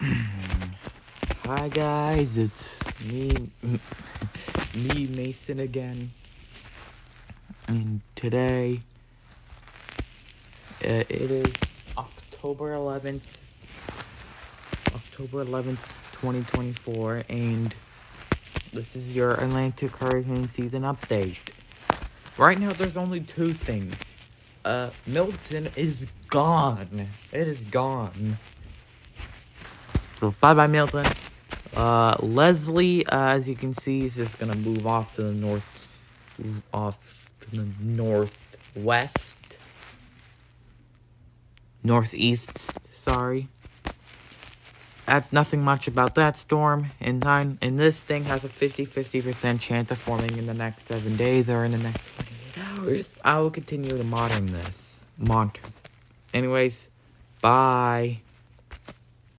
Hi guys, it's me, Mason again, and today it is October 11th, 2024, and this is your Atlantic Hurricane Season update. Right now, there's only two things. Milton is gone. It is gone. So bye-bye, Milton. Leslie, as you can see, is just gonna move off to the northeast, sorry. Nothing much about that storm. And this thing has a 50% chance of forming in the next 7 days or in the next 48 hours. I will continue to monitor this. Anyways, bye.